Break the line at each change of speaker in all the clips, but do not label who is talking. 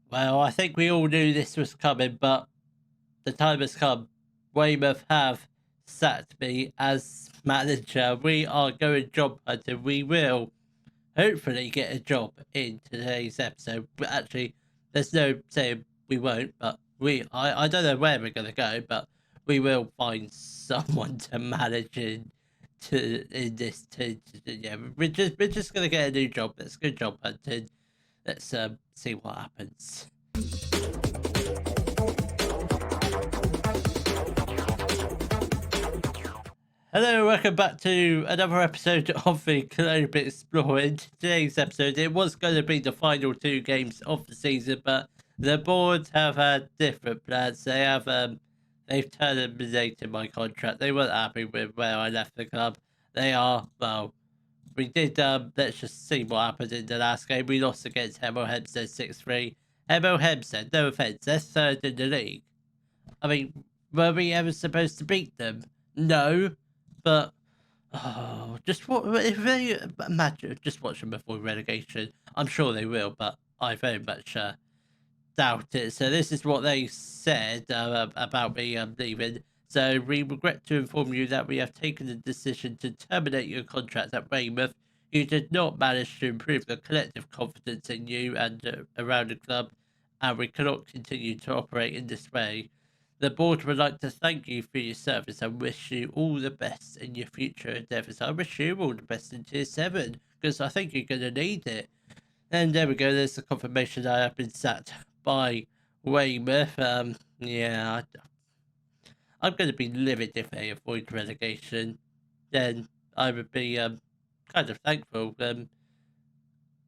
Well, I think we all knew this was coming, but the time has come. Weymouth have sacked me as manager. We are going job hunting. We will hopefully get a job in today's episode. But actually, there's no saying we won't, but I don't know where we're going to go, but we will find someone to manage in this. Yeah, we're just going to get a new job. Let's go job hunting. Let's see what happens. Hello, welcome back to another episode of the Globe Explorer. In today's episode, it was going to be the final two games of the season, but the board have had different plans. They've terminated my contract. They weren't happy with where I left the club. They are, well, we did, let's just see what happened in the last game. We lost against Hemel Hempstead 6-3. Hemel Hempstead, no offence, they're third in the league. I mean, were we ever supposed to beat them? No. But just what if they imagine just watch them before relegation? I'm sure they will, but I very much doubt it. So this is what they said about me leaving. So we regret to inform you that we have taken the decision to terminate your contract at Weymouth. You did not manage to improve the collective confidence in you and around the club, and we cannot continue to operate in this way. The board would like to thank you for your service and wish you all the best in your future endeavours. I wish you all the best in Tier 7, because I think you're going to need it. And there we go, there's the confirmation that I have been sacked by Weymouth. Yeah, I'm going to be livid if they avoid relegation. Then I would be kind of thankful.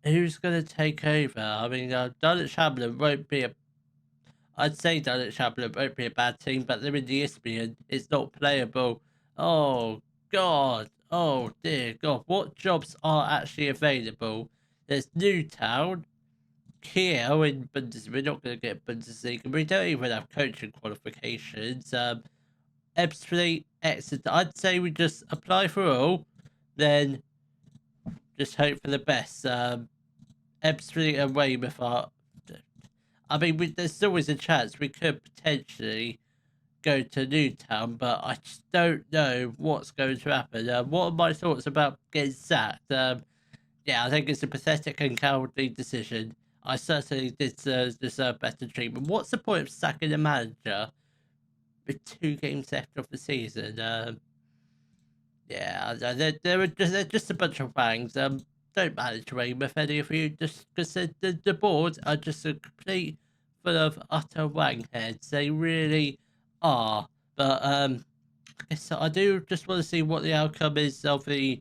Who's going to take over? I mean, Dulwich Hamlin won't be a I'd say Dulwich Hamlet won't be a bad team, but they're in the Isthmian. It's not playable. Oh, God. Oh, dear God. What jobs are actually available? There's Newtown, Kiel in Bundesliga. We're not going to get Bundesliga. We don't even have coaching qualifications. Ebbsfleet, Exeter. I'd say we just apply for all, then just hope for the best. Ebbsfleet and Weymouth are there's always a chance we could potentially go to Newtown, but I just don't know what's going to happen. What are my thoughts about getting sacked? Yeah, I think it's a pathetic and cowardly decision. I certainly did deserve better treatment. What's the point of sacking a manager with 2 games left of the season? Yeah, they're just a bunch of bangs. Don't manage Weymouth, any of you, just because the board are just a complete full of utter wangheads. They really are. But I guess I do just want to see what the outcome is of the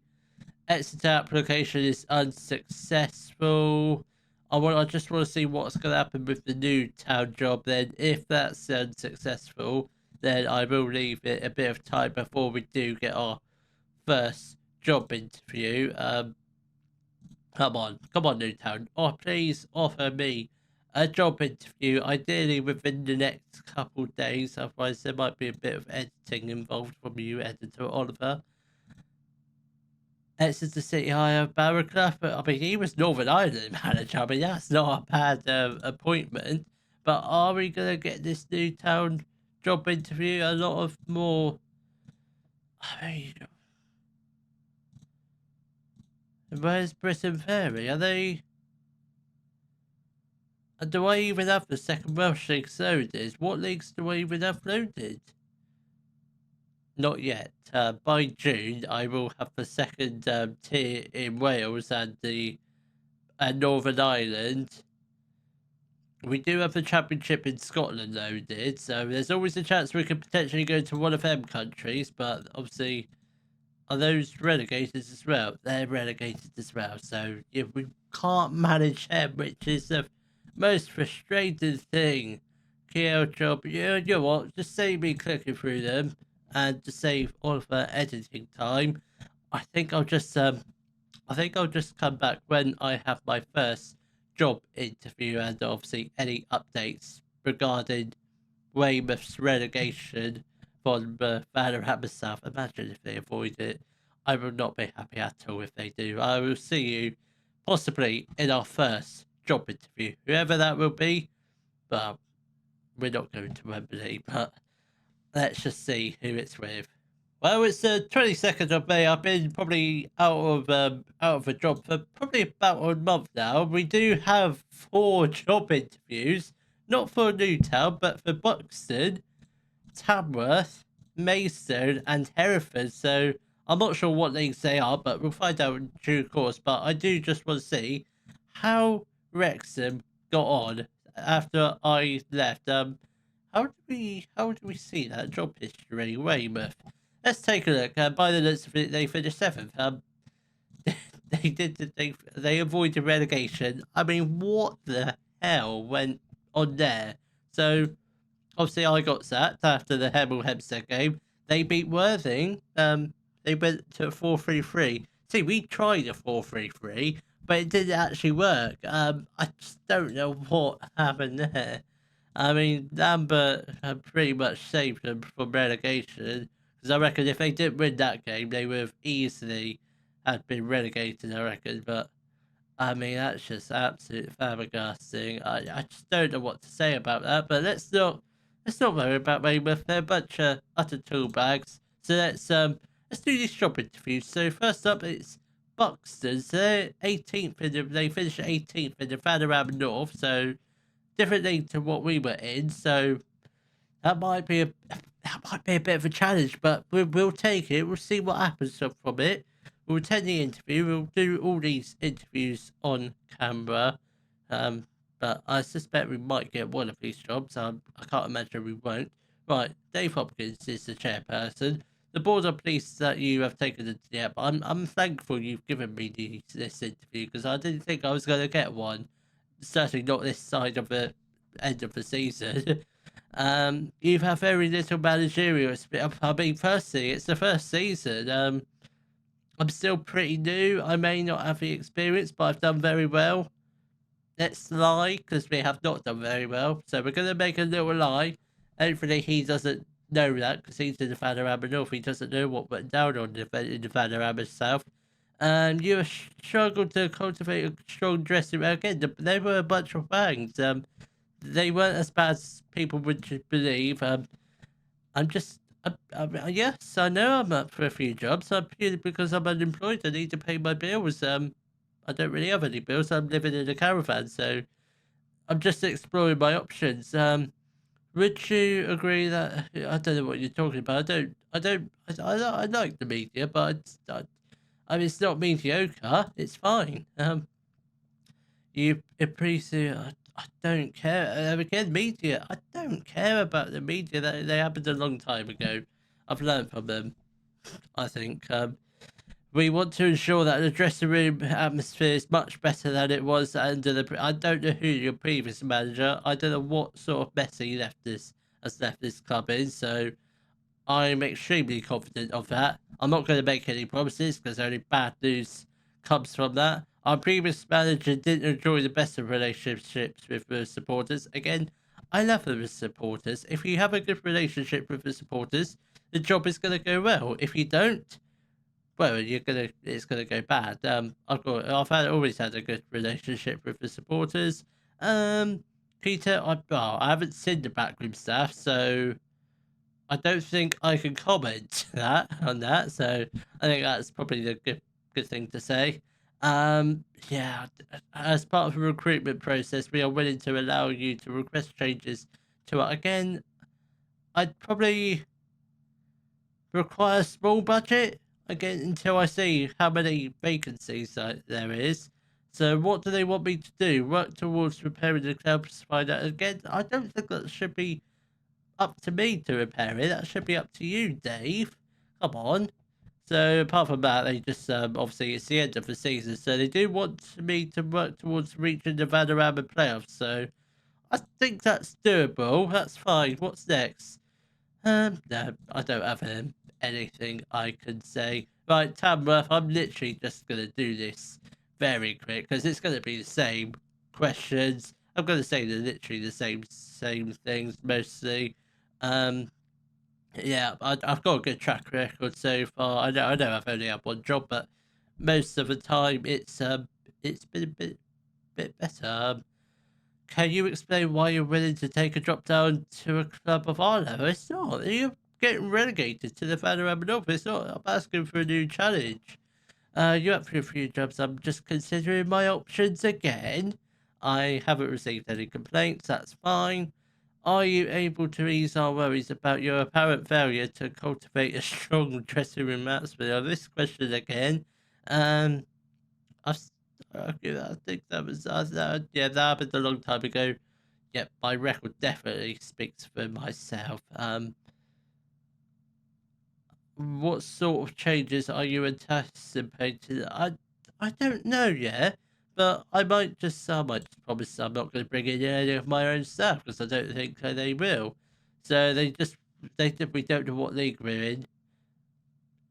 Exeter application is unsuccessful. I just want to see what's going to happen with the Newtown job. Then, if that's unsuccessful, then I will leave it a bit of time before we do get our first job interview. Come on, Newtown. Oh, please offer me a job interview, ideally within the next couple of days. Otherwise, there might be a bit of editing involved from you, editor Oliver. Exeter City hire Barraclough, but I mean, he was Northern Ireland manager. I mean, that's not a bad appointment. But are we going to get this Newtown job interview a lot of more? I mean, where's Britain Ferry? Are they? And do I even have the second Welsh league loaded? What leagues do I even have loaded? Not yet. By June, I will have the second tier in Wales and the Northern Ireland. We do have the championship in Scotland loaded, so there's always a chance we could potentially go to one of them countries, but obviously, are those relegated as well? They're relegated as well, so yeah, we can't manage them, which is the most frustrating thing. KL job, you know what? Just save me clicking through them, and to save all of the editing time, I think I'll just come back when I have my first job interview, and obviously any updates regarding Weymouth's relegation from Vanderham South. Imagine if they avoid it. I will not be happy at all if they do. I will see you possibly in our first job interview. Whoever that will be, But we're not going to Wembley. But let's just see who it's with. Well, it's the 22nd of May. I've been probably out of a job for probably about a month now. We do have 4 job interviews, not for Newtown, but for Buxton, Tamworth, Maidstone, and Hereford. So I'm not sure what leagues they are, but we'll find out in due course. But I do just want to see how Wrexham got on after I left. How do we see that job history, Weymouth? Let's take a look. By the looks of it, they finished 7th. They avoided relegation. I mean, what the hell went on there? So obviously, I got sacked after the Hemel Hempstead game. They beat Worthing. They went to a 4-3-3. See, we tried a 4-3-3, but it didn't actually work. I just don't know what happened there. I mean, Lambert pretty much saved them from relegation, because I reckon if they didn't win that game, they would have easily had been relegated, I reckon. But I mean, that's just absolute flabbergasting. I just don't know what to say about that. But let's not worry about Weymouth. They're a bunch of utter tool bags. So let's do these job interviews. So first up, it's Buxton. So they're 18th they finished 18th in the Vanarama North. So different league to what we were in. So that might be a bit of a challenge, but we'll take it. We'll see what happens from it. We'll attend the interview. We'll do all these interviews on camera. But I suspect we might get one of these jobs. I can't imagine we won't. Right, Dave Hopkins is the chairperson. The board are pleased that you have taken it. Yeah, but I'm thankful you've given me this interview, because I didn't think I was going to get one. Certainly not this side of the end of the season. You've had very little managerial experience. I mean, firstly, it's the first season. I'm still pretty new. I may not have the experience, but I've done very well. Let's lie, because we have not done very well. So we're going to make a little lie. Hopefully he doesn't know that, because he's in the Vanarama North. He doesn't know what went down in the Vanarama South. You have struggled to cultivate a strong dressing room. Again, they were a bunch of bangs. They weren't as bad as people would believe. Yes, I know I'm up for a few jobs. Purely because I'm unemployed. I need to pay my bills. I don't really have any bills. I'm living in a caravan, so I'm just exploring my options. Would you agree that I don't know what you're talking about? I like the media, but I mean, it's not mediocre. It's fine. You appreciate. I don't care. Again, media. I don't care about the media. That they happened a long time ago. I've learned from them. I think. We want to ensure that the dressing room atmosphere is much better than it was under the. I don't know who your previous manager. I don't know what sort of mess he has left this club in. So I'm extremely confident of that. I'm not going to make any promises, because only bad news comes from that. Our previous manager didn't enjoy the best of relationships with the supporters. Again, I love the supporters. If you have a good relationship with the supporters, the job is going to go well. If you don't, well, it's gonna go bad. Always had a good relationship with the supporters. Peter, I haven't seen the backroom staff, so I don't think I can comment on that. So I think that's probably the good thing to say. Yeah, as part of the recruitment process, we are willing to allow you to request changes to it. Again, I'd probably require a small budget again until I see how many vacancies there is. So what do they want me to do? Work towards repairing the club to find out again? I don't think that should be up to me to repair it. That should be up to you, Dave. Come on. So apart from that, they just obviously it's the end of the season, so they do want me to work towards reaching the Vanarama playoffs. So I think that's doable. That's fine. What's next? No, I don't have anything I can say. Right, Tamworth, I'm literally just gonna do this very quick, because it's gonna be the same questions. I'm gonna say they're literally the same things mostly. Um, yeah, I've got a good track record so far. I know I've only had one job, but most of the time it's been a bit better. Can you explain why you're willing to take a drop down to a club of our level? It's not. You're getting relegated to the Vanarama North. It's not. I'm asking for a new challenge. You're up for a few jobs. I'm just considering my options again. I haven't received any complaints. That's fine. Are you able to ease our worries about your apparent failure to cultivate a strong dressing room atmosphere? This question again. Um, I've, okay, I think that was yeah, that happened a long time ago. Yep, my record definitely speaks for myself. What sort of changes are you anticipating? I don't know yet, but I might just promise I'm not going to bring in any of my own staff because I don't think they will. So we don't know what league we're in.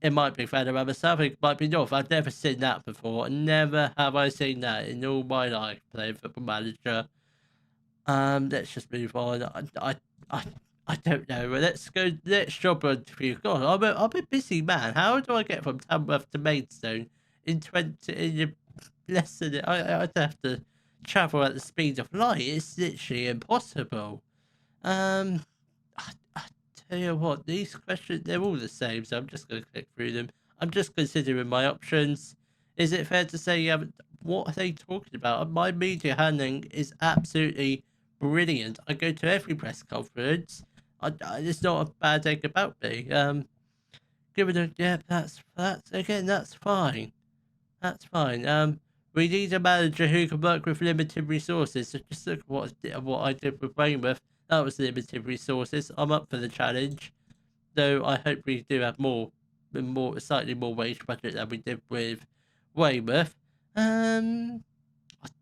It might be Vanarama South, it might be North. I've never seen that before. Never have I seen that in all my life playing Football Manager. Let's just move on. I, I don't know. Let's go. Let's job interview. God, I'm a busy man. How do I get from Tamworth to Maidstone in less than I'd have to travel at the speed of light. It's literally impossible. Um, I tell you what, these questions they're all the same, so I'm just gonna click through them. I'm just considering my options. Is it fair to say you haven't? What are they talking about? My media handling is absolutely brilliant. I go to every press conference. It's not a bad thing about me. Give it a yeah. That's again. That's fine. That's fine. We need a manager who can work with limited resources. So just look at what I did with Weymouth. That was limited resources. I'm up for the challenge, though. I hope we do have slightly more wage budget than we did with Weymouth. I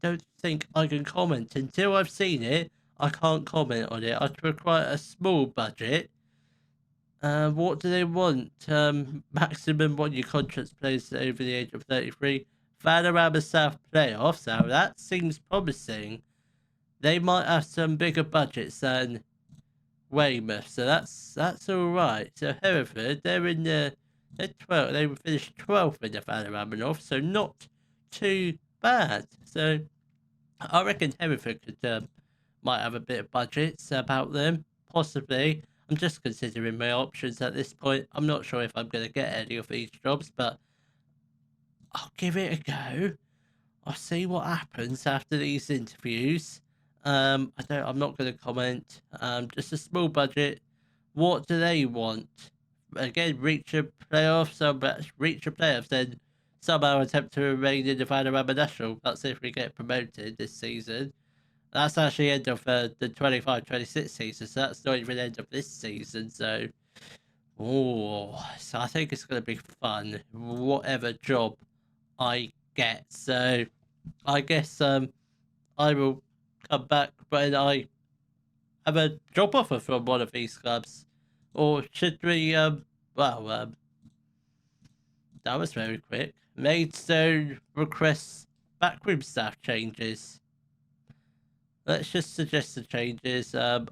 don't think I can comment until I've seen it. I can't comment on it. I require a small budget. What do they want? Maximum 1-year contracts players over the age of 33. Vanarama South playoffs. Now that seems promising. They might have some bigger budgets than Weymouth, so that's all right. So Hereford, they're 12. They finished 12th in the Vanarama North, so not too bad. So I reckon Hereford could might have a bit of budgets about them, possibly. I'm just considering my options at this point. I'm not sure if I'm going to get any of these jobs, but I'll give it a go. I'll see what happens after these interviews. I'm not going to comment. Just a small budget. What do they want? Again, reach a playoff. Reach a playoffs, then somehow attempt to remain in the Vanarama National. That's if we get promoted this season. That's actually end of the 25-26 season, so that's not even end of this season. So, so I think it's going to be fun, whatever job I get. So, I guess I will come back when I have a job offer from one of these clubs, or should we? That was very quick. Maidstone requests backroom staff changes. Let's just suggest the changes. I'm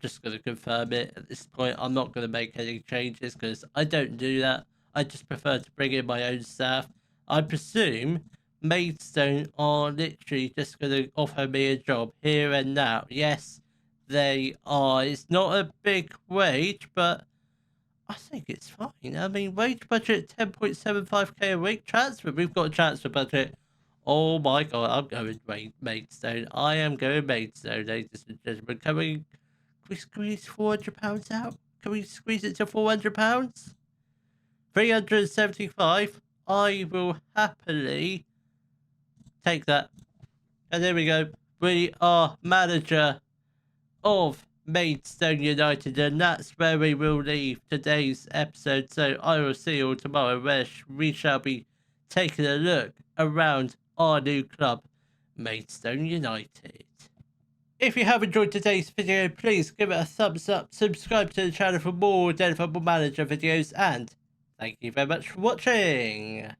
just gonna confirm it at this point. I'm not gonna make any changes because I don't do that. I just prefer to bring in my own staff. I presume Maidstone are literally just gonna offer me a job here and now. Yes, they are. It's not a big wage, but I think it's fine. I mean, wage budget 10.75k a week. Transfer. We've got a transfer budget. Oh my god, I'm going Maidstone. I am going Maidstone, ladies and gentlemen. Can we squeeze £400 out? Can we squeeze it to £400? 375. I will happily take that. And there we go. We are manager of Maidstone United, and that's where we will leave today's episode. So I will see you all tomorrow, where we shall be taking a look around our new club, Maidstone United. If you have enjoyed today's video, please give it a thumbs up, subscribe to the channel for more Football Manager videos, and thank you very much for watching.